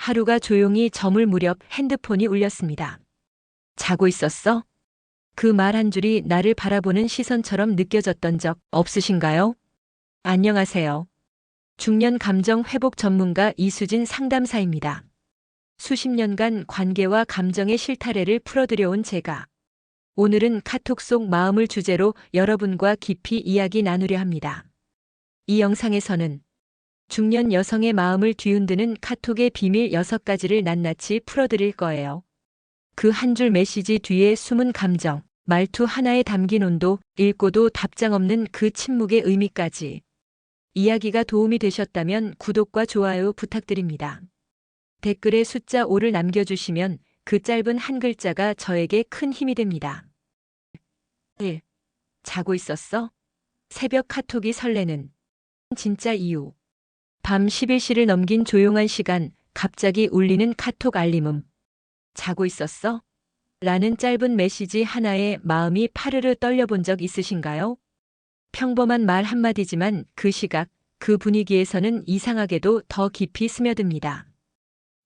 하루가 조용히 저물 무렵 핸드폰이 울렸습니다. 자고 있었어? 그 말 한 줄이 나를 바라보는 시선처럼 느껴졌던 적 없으신가요? 안녕하세요. 중년 감정 회복 전문가 이수진 상담사입니다. 수십 년간 관계와 감정의 실타래를 풀어드려온 제가 오늘은 카톡 속 마음을 주제로 여러분과 깊이 이야기 나누려 합니다. 이 영상에서는 중년 여성의 마음을 뒤흔드는 카톡의 비밀 6가지를 낱낱이 풀어드릴 거예요. 그 한 줄 메시지 뒤에 숨은 감정, 말투 하나에 담긴 온도, 읽고도 답장 없는 그 침묵의 의미까지. 이야기가 도움이 되셨다면 구독과 좋아요 부탁드립니다. 댓글에 숫자 5를 남겨주시면 그 짧은 한 글자가 저에게 큰 힘이 됩니다. 1. 자고 있었어? 새벽 카톡이 설레는 진짜 이유. 밤 11시를 넘긴 조용한 시간, 갑자기 울리는 카톡 알림음. 자고 있었어? 라는 짧은 메시지 하나에 마음이 파르르 떨려본 적 있으신가요? 평범한 말 한마디지만 그 시각, 그 분위기에서는 이상하게도 더 깊이 스며듭니다.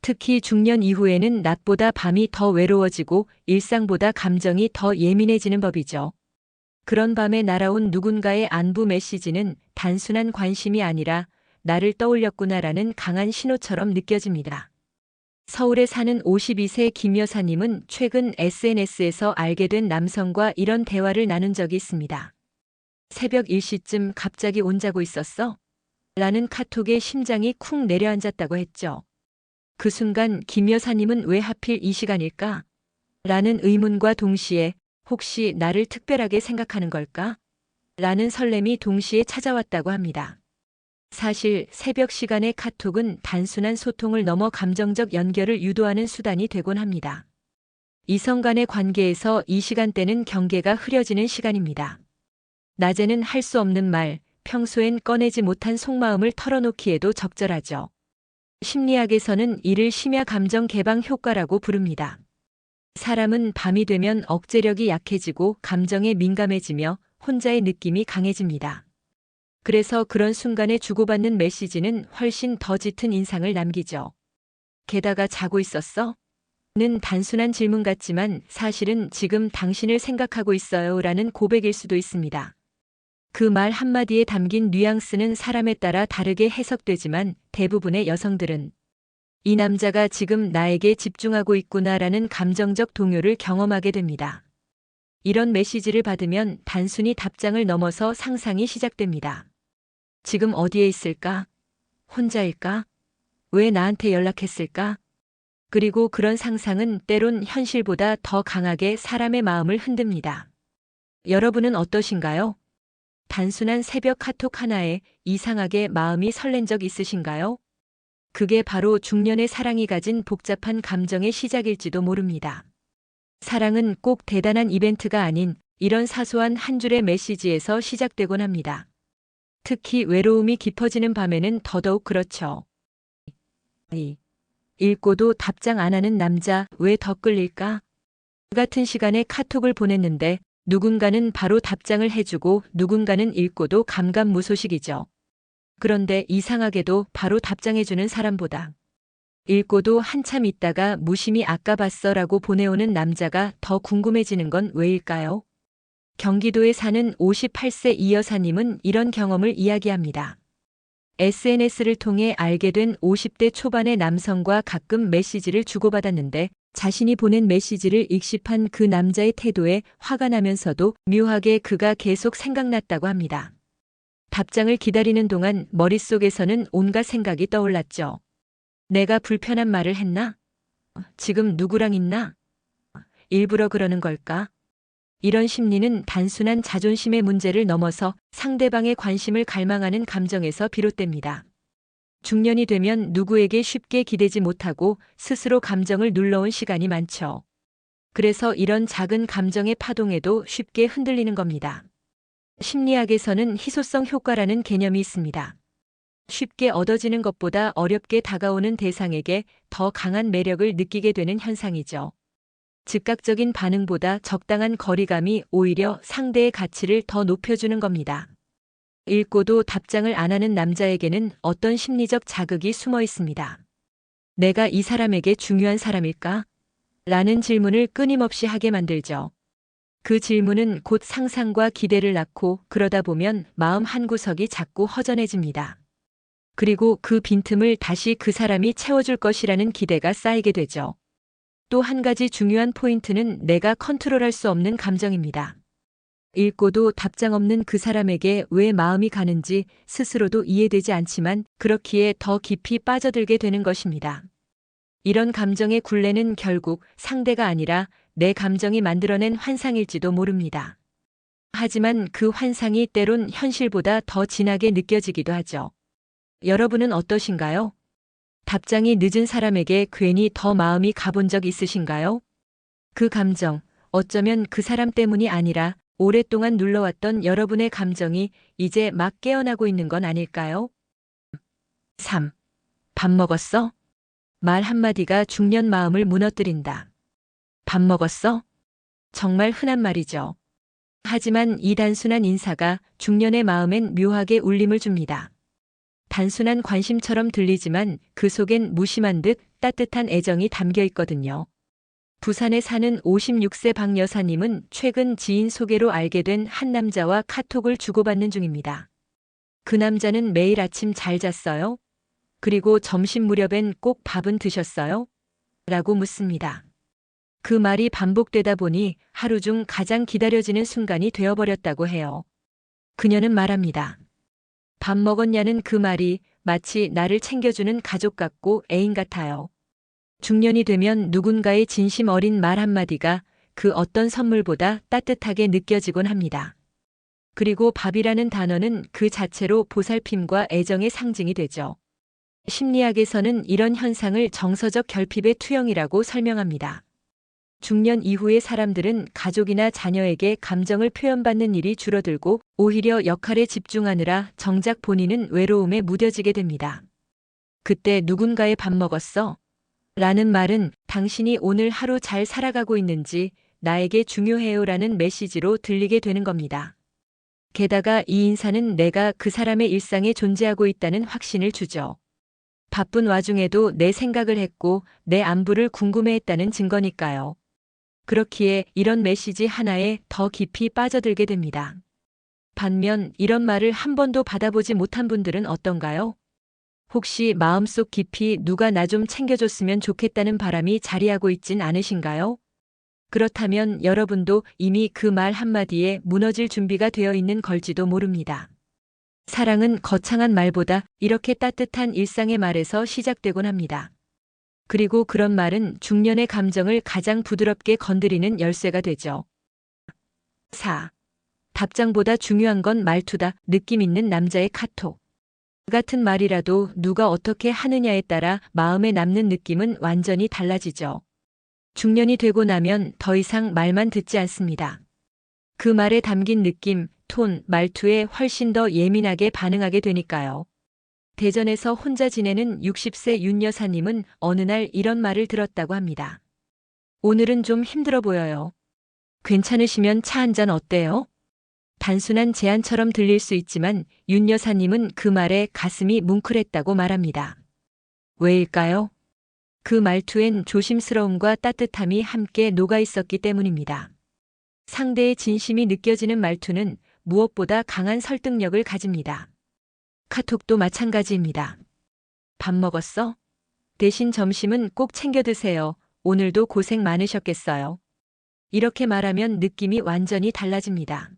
특히 중년 이후에는 낮보다 밤이 더 외로워지고 일상보다 감정이 더 예민해지는 법이죠. 그런 밤에 날아온 누군가의 안부 메시지는 단순한 관심이 아니라 나를 떠올렸구나라는 강한 신호처럼 느껴집니다. 서울에 사는 52세 김 여사님은 최근 SNS에서 알게 된 남성과 이런 대화를 나눈 적이 있습니다. 새벽 1시쯤 갑자기 자고 있었어? 라는 카톡에 심장이 쿵 내려앉았다고 했죠. 그 순간 김 여사님은 왜 하필 이 시간일까? 라는 의문과 동시에 혹시 나를 특별하게 생각하는 걸까? 라는 설렘이 동시에 찾아왔다고 합니다. 사실 새벽 시간의 카톡은 단순한 소통을 넘어 감정적 연결을 유도하는 수단이 되곤 합니다. 이성 간의 관계에서 이 시간대는 경계가 흐려지는 시간입니다. 낮에는 할 수 없는 말, 평소엔 꺼내지 못한 속마음을 털어놓기에도 적절하죠. 심리학에서는 이를 심야 감정 개방 효과라고 부릅니다. 사람은 밤이 되면 억제력이 약해지고 감정에 민감해지며 혼자의 느낌이 강해집니다. 그래서 그런 순간에 주고받는 메시지는 훨씬 더 짙은 인상을 남기죠. 게다가 자고 있었어? 는 단순한 질문 같지만 사실은 지금 당신을 생각하고 있어요 라는 고백일 수도 있습니다. 그 말 한마디에 담긴 뉘앙스는 사람에 따라 다르게 해석되지만 대부분의 여성들은 이 남자가 지금 나에게 집중하고 있구나라는 감정적 동요를 경험하게 됩니다. 이런 메시지를 받으면 단순히 답장을 넘어서 상상이 시작됩니다. 지금 어디에 있을까? 혼자일까? 왜 나한테 연락했을까? 그리고 그런 상상은 때론 현실보다 더 강하게 사람의 마음을 흔듭니다. 여러분은 어떠신가요? 단순한 새벽 카톡 하나에 이상하게 마음이 설렌 적 있으신가요? 그게 바로 중년의 사랑이 가진 복잡한 감정의 시작일지도 모릅니다. 사랑은 꼭 대단한 이벤트가 아닌 이런 사소한 한 줄의 메시지에서 시작되곤 합니다. 특히 외로움이 깊어지는 밤에는 더더욱 그렇죠. 읽고도 답장 안 하는 남자 왜 더 끌릴까? 같은 시간에 카톡을 보냈는데 누군가는 바로 답장을 해주고 누군가는 읽고도 감감무소식이죠. 그런데 이상하게도 바로 답장해주는 사람보다 읽고도 한참 있다가 무심히 아까 봤어라고 보내오는 남자가 더 궁금해지는 건 왜일까요? 경기도에 사는 58세 이 여사님은 이런 경험을 이야기합니다. SNS를 통해 알게 된 50대 초반의 남성과 가끔 메시지를 주고받았는데 자신이 보낸 메시지를 읽씹한 그 남자의 태도에 화가 나면서도 묘하게 그가 계속 생각났다고 합니다. 답장을 기다리는 동안 머릿속에서는 온갖 생각이 떠올랐죠. 내가 불편한 말을 했나? 지금 누구랑 있나? 일부러 그러는 걸까? 이런 심리는 단순한 자존심의 문제를 넘어서 상대방의 관심을 갈망하는 감정에서 비롯됩니다. 중년이 되면 누구에게 쉽게 기대지 못하고 스스로 감정을 눌러온 시간이 많죠. 그래서 이런 작은 감정의 파동에도 쉽게 흔들리는 겁니다. 심리학에서는 희소성 효과라는 개념이 있습니다. 쉽게 얻어지는 것보다 어렵게 다가오는 대상에게 더 강한 매력을 느끼게 되는 현상이죠. 즉각적인 반응보다 적당한 거리감이 오히려 상대의 가치를 더 높여주는 겁니다. 읽고도 답장을 안 하는 남자에게는 어떤 심리적 자극이 숨어 있습니다. 내가 이 사람에게 중요한 사람일까? 라는 질문을 끊임없이 하게 만들죠. 그 질문은 곧 상상과 기대를 낳고 그러다 보면 마음 한구석이 자꾸 허전해집니다. 그리고 그 빈틈을 다시 그 사람이 채워줄 것이라는 기대가 쌓이게 되죠. 또 한 가지 중요한 포인트는 내가 컨트롤할 수 없는 감정입니다. 읽고도 답장 없는 그 사람에게 왜 마음이 가는지 스스로도 이해되지 않지만 그렇기에 더 깊이 빠져들게 되는 것입니다. 이런 감정의 굴레는 결국 상대가 아니라 내 감정이 만들어낸 환상일지도 모릅니다. 하지만 그 환상이 때론 현실보다 더 진하게 느껴지기도 하죠. 여러분은 어떠신가요? 답장이 늦은 사람에게 괜히 더 마음이 가본 적 있으신가요? 그 감정, 어쩌면 그 사람 때문이 아니라 오랫동안 눌러왔던 여러분의 감정이 이제 막 깨어나고 있는 건 아닐까요? 3. 밥 먹었어? 말 한마디가 중년 마음을 무너뜨린다. 밥 먹었어? 정말 흔한 말이죠. 하지만 이 단순한 인사가 중년의 마음엔 묘하게 울림을 줍니다. 단순한 관심처럼 들리지만 그 속엔 무심한 듯 따뜻한 애정이 담겨 있거든요. 부산에 사는 56세 박 여사님은 최근 지인 소개로 알게 된 한 남자와 카톡을 주고받는 중입니다. 그 남자는 매일 아침 잘 잤어요? 그리고 점심 무렵엔 꼭 밥은 드셨어요? 라고 묻습니다. 그 말이 반복되다 보니 하루 중 가장 기다려지는 순간이 되어버렸다고 해요. 그녀는 말합니다. 밥 먹었냐는 그 말이 마치 나를 챙겨주는 가족 같고 애인 같아요. 중년이 되면 누군가의 진심 어린 말 한마디가 그 어떤 선물보다 따뜻하게 느껴지곤 합니다. 그리고 밥이라는 단어는 그 자체로 보살핌과 애정의 상징이 되죠. 심리학에서는 이런 현상을 정서적 결핍의 투영이라고 설명합니다. 중년 이후의 사람들은 가족이나 자녀에게 감정을 표현받는 일이 줄어들고 오히려 역할에 집중하느라 정작 본인은 외로움에 무뎌지게 됩니다. 그때 누군가의 밥 먹었어? 라는 말은 당신이 오늘 하루 잘 살아가고 있는지 나에게 중요해요 라는 메시지로 들리게 되는 겁니다. 게다가 이 인사는 내가 그 사람의 일상에 존재하고 있다는 확신을 주죠. 바쁜 와중에도 내 생각을 했고 내 안부를 궁금해했다는 증거니까요. 그렇기에 이런 메시지 하나에 더 깊이 빠져들게 됩니다. 반면 이런 말을 한 번도 받아보지 못한 분들은 어떤가요? 혹시 마음속 깊이 누가 나 좀 챙겨줬으면 좋겠다는 바람이 자리하고 있진 않으신가요? 그렇다면 여러분도 이미 그 말 한마디에 무너질 준비가 되어 있는 걸지도 모릅니다. 사랑은 거창한 말보다 이렇게 따뜻한 일상의 말에서 시작되곤 합니다. 그리고 그런 말은 중년의 감정을 가장 부드럽게 건드리는 열쇠가 되죠. 4. 답장보다 중요한 건 말투다. 느낌 있는 남자의 카톡. 같은 말이라도 누가 어떻게 하느냐에 따라 마음에 남는 느낌은 완전히 달라지죠. 중년이 되고 나면 더 이상 말만 듣지 않습니다. 그 말에 담긴 느낌, 톤, 말투에 훨씬 더 예민하게 반응하게 되니까요. 대전에서 혼자 지내는 60세 윤 여사님은 어느 날 이런 말을 들었다고 합니다. 오늘은 좀 힘들어 보여요. 괜찮으시면 차 한잔 어때요? 단순한 제안처럼 들릴 수 있지만 윤 여사님은 그 말에 가슴이 뭉클했다고 말합니다. 왜일까요? 그 말투엔 조심스러움과 따뜻함이 함께 녹아 있었기 때문입니다. 상대의 진심이 느껴지는 말투는 무엇보다 강한 설득력을 가집니다. 카톡도 마찬가지입니다. 밥 먹었어? 대신 점심은 꼭 챙겨 드세요. 오늘도 고생 많으셨겠어요. 이렇게 말하면 느낌이 완전히 달라집니다.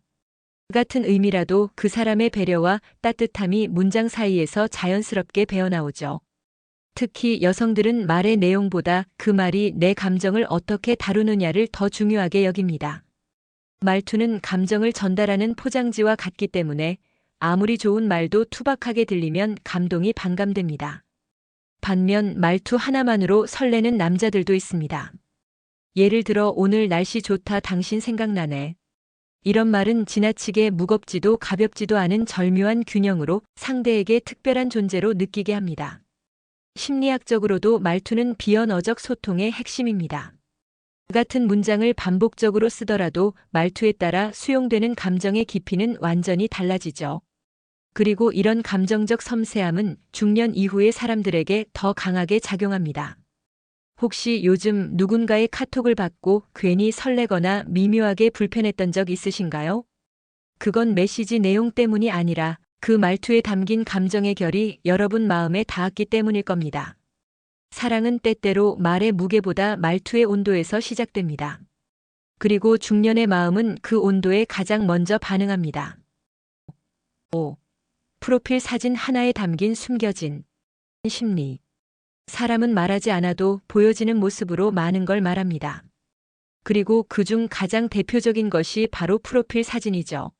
같은 의미라도 그 사람의 배려와 따뜻함이 문장 사이에서 자연스럽게 배어나오죠. 특히 여성들은 말의 내용보다 그 말이 내 감정을 어떻게 다루느냐를 더 중요하게 여깁니다. 말투는 감정을 전달하는 포장지와 같기 때문에 아무리 좋은 말도 투박하게 들리면 감동이 반감됩니다. 반면 말투 하나만으로 설레는 남자들도 있습니다. 예를 들어 오늘 날씨 좋다 당신 생각나네. 이런 말은 지나치게 무겁지도 가볍지도 않은 절묘한 균형으로 상대에게 특별한 존재로 느끼게 합니다. 심리학적으로도 말투는 비언어적 소통의 핵심입니다. 같은 문장을 반복적으로 쓰더라도 말투에 따라 수용되는 감정의 깊이는 완전히 달라지죠. 그리고 이런 감정적 섬세함은 중년 이후의 사람들에게 더 강하게 작용합니다. 혹시 요즘 누군가의 카톡을 받고 괜히 설레거나 미묘하게 불편했던 적 있으신가요? 그건 메시지 내용 때문이 아니라 그 말투에 담긴 감정의 결이 여러분 마음에 닿았기 때문일 겁니다. 사랑은 때때로 말의 무게보다 말투의 온도에서 시작됩니다. 그리고 중년의 마음은 그 온도에 가장 먼저 반응합니다. 5. 프로필 사진 하나에 담긴 숨겨진 심리. 사람은 말하지 않아도 보여지는 모습으로 많은 걸 말합니다. 그리고 그중 가장 대표적인 것이 바로 프로필 사진이죠.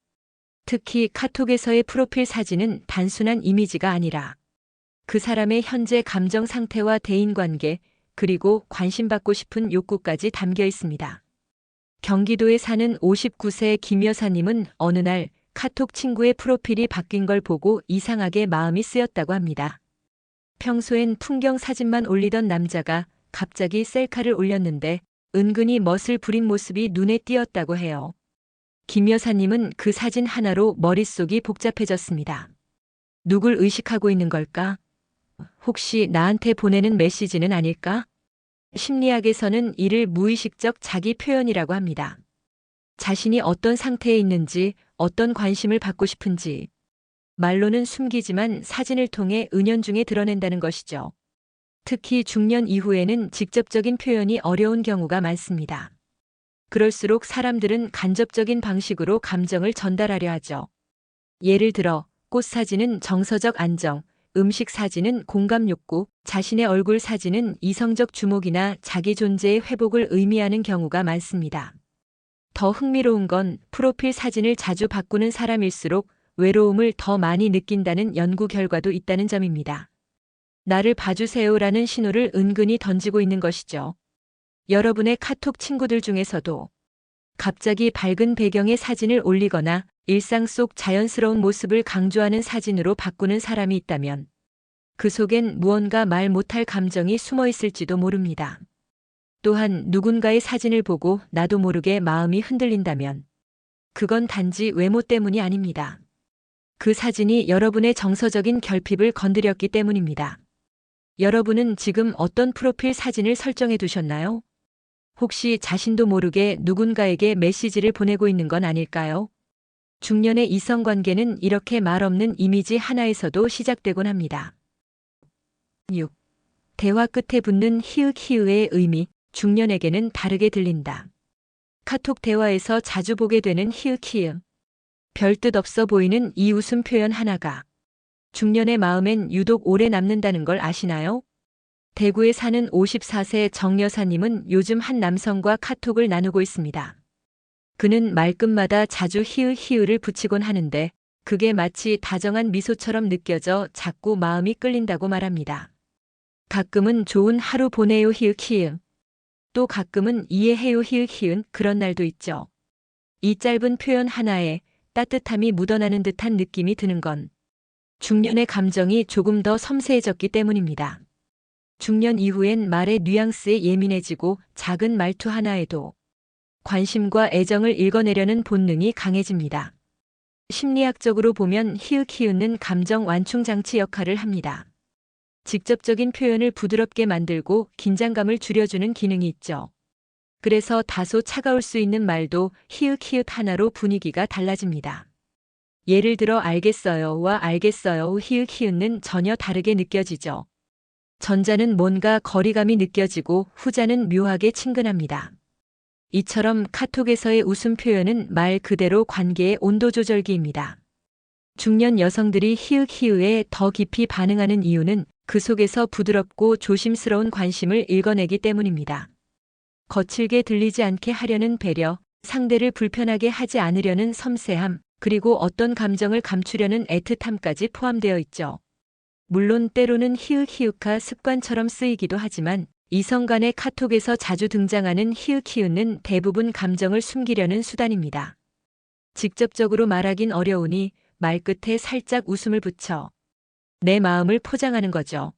특히 카톡에서의 프로필 사진은 단순한 이미지가 아니라 그 사람의 현재 감정 상태와 대인관계, 그리고 관심받고 싶은 욕구까지 담겨 있습니다. 경기도에 사는 59세 김 여사님은 어느 날 카톡 친구의 프로필이 바뀐 걸 보고 이상하게 마음이 쓰였다고 합니다. 평소엔 풍경 사진만 올리던 남자가 갑자기 셀카를 올렸는데 은근히 멋을 부린 모습이 눈에 띄었다고 해요. 김 여사님은 그 사진 하나로 머릿속이 복잡해졌습니다. 누굴 의식하고 있는 걸까? 혹시 나한테 보내는 메시지는 아닐까? 심리학에서는 이를 무의식적 자기 표현이라고 합니다. 자신이 어떤 상태에 있는지, 어떤 관심을 받고 싶은지, 말로는 숨기지만 사진을 통해 은연중에 드러낸다는 것이죠. 특히 중년 이후에는 직접적인 표현이 어려운 경우가 많습니다. 그럴수록 사람들은 간접적인 방식으로 감정을 전달하려 하죠. 예를 들어, 꽃 사진은 정서적 안정, 음식 사진은 공감 욕구, 자신의 얼굴 사진은 이성적 주목이나 자기 존재의 회복을 의미하는 경우가 많습니다. 더 흥미로운 건 프로필 사진을 자주 바꾸는 사람일수록 외로움을 더 많이 느낀다는 연구 결과도 있다는 점입니다. 나를 봐주세요라는 신호를 은근히 던지고 있는 것이죠. 여러분의 카톡 친구들 중에서도 갑자기 밝은 배경의 사진을 올리거나 일상 속 자연스러운 모습을 강조하는 사진으로 바꾸는 사람이 있다면 그 속엔 무언가 말 못할 감정이 숨어 있을지도 모릅니다. 또한 누군가의 사진을 보고 나도 모르게 마음이 흔들린다면 그건 단지 외모 때문이 아닙니다. 그 사진이 여러분의 정서적인 결핍을 건드렸기 때문입니다. 여러분은 지금 어떤 프로필 사진을 설정해 두셨나요? 혹시 자신도 모르게 누군가에게 메시지를 보내고 있는 건 아닐까요? 중년의 이성관계는 이렇게 말없는 이미지 하나에서도 시작되곤 합니다. 6. 대화 끝에 붙는 히읗히읗의 의미, 중년에게는 다르게 들린다. 카톡 대화에서 자주 보게 되는 히읗히읗. 별뜻 없어 보이는 이 웃음 표현 하나가 중년의 마음엔 유독 오래 남는다는 걸 아시나요? 대구에 사는 54세 정 여사님은 요즘 한 남성과 카톡을 나누고 있습니다. 그는 말끝마다 자주 히읗히읗을 붙이곤 하는데 그게 마치 다정한 미소처럼 느껴져 자꾸 마음이 끌린다고 말합니다. 가끔은 좋은 하루 보내요 히읗히읗. 또 가끔은 이해해요 히읗히읗 그런 날도 있죠. 이 짧은 표현 하나에 따뜻함이 묻어나는 듯한 느낌이 드는 건 중년의 감정이 조금 더 섬세해졌기 때문입니다. 중년 이후엔 말의 뉘앙스에 예민해지고 작은 말투 하나에도 관심과 애정을 읽어내려는 본능이 강해집니다. 심리학적으로 보면 히읗히읗은 감정 완충 장치 역할을 합니다. 직접적인 표현을 부드럽게 만들고 긴장감을 줄여주는 기능이 있죠. 그래서 다소 차가울 수 있는 말도 히읗히읗 하나로 분위기가 달라집니다. 예를 들어 알겠어요와 알겠어요 히읗히읗은 전혀 다르게 느껴지죠. 전자는 뭔가 거리감이 느껴지고 후자는 묘하게 친근합니다. 이처럼 카톡에서의 웃음 표현은 말 그대로 관계의 온도 조절기입니다. 중년 여성들이 히읗히읗에 더 깊이 반응하는 이유는 그 속에서 부드럽고 조심스러운 관심을 읽어내기 때문입니다. 거칠게 들리지 않게 하려는 배려, 상대를 불편하게 하지 않으려는 섬세함, 그리고 어떤 감정을 감추려는 애틋함까지 포함되어 있죠. 물론 때로는 히읗히읗가 습관처럼 쓰이기도 하지만 이성 간의 카톡에서 자주 등장하는 히읗히읗은 대부분 감정을 숨기려는 수단입니다. 직접적으로 말하긴 어려우니 말끝에 살짝 웃음을 붙여 내 마음을 포장하는 거죠.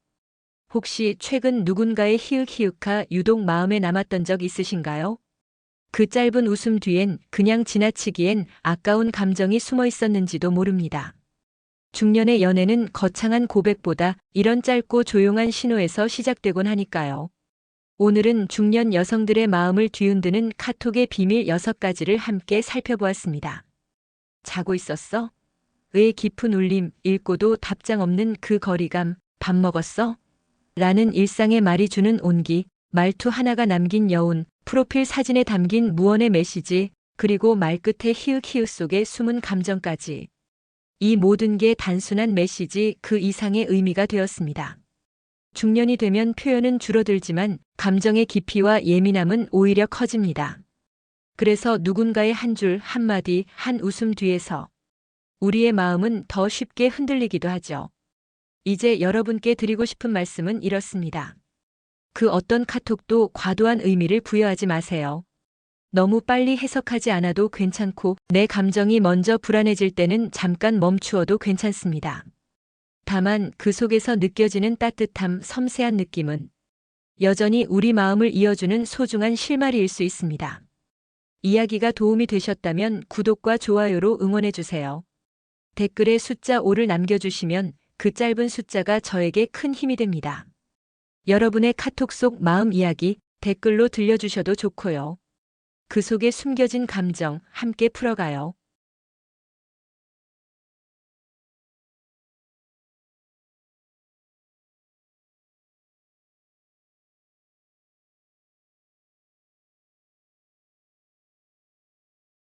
혹시 최근 누군가의 히읗히읗가 유독 마음에 남았던 적 있으신가요? 그 짧은 웃음 뒤엔 그냥 지나치기엔 아까운 감정이 숨어 있었는지도 모릅니다. 중년의 연애는 거창한 고백보다 이런 짧고 조용한 신호에서 시작되곤 하니까요. 오늘은 중년 여성들의 마음을 뒤흔드는 카톡의 비밀 6가지를 함께 살펴보았습니다. 자고 있었어? 의 깊은 울림, 읽고도 답장 없는 그 거리감, 밥 먹었어? 라는 일상의 말이 주는 온기, 말투 하나가 남긴 여운, 프로필 사진에 담긴 무언의 메시지, 그리고 말끝의 히읗히읗 속에 숨은 감정까지. 이 모든 게 단순한 메시지 그 이상의 의미가 되었습니다. 중년이 되면 표현은 줄어들지만 감정의 깊이와 예민함은 오히려 커집니다. 그래서 누군가의 한 줄, 한마디, 한 웃음 뒤에서 우리의 마음은 더 쉽게 흔들리기도 하죠. 이제 여러분께 드리고 싶은 말씀은 이렇습니다. 그 어떤 카톡도 과도한 의미를 부여하지 마세요. 너무 빨리 해석하지 않아도 괜찮고 내 감정이 먼저 불안해질 때는 잠깐 멈추어도 괜찮습니다. 다만 그 속에서 느껴지는 따뜻함, 섬세한 느낌은 여전히 우리 마음을 이어주는 소중한 실마리일 수 있습니다. 이야기가 도움이 되셨다면 구독과 좋아요로 응원해주세요. 댓글에 숫자 5를 남겨주시면 그 짧은 숫자가 저에게 큰 힘이 됩니다. 여러분의 카톡 속 마음 이야기 댓글로 들려주셔도 좋고요. 그 속에 숨겨진 감정 함께 풀어가요.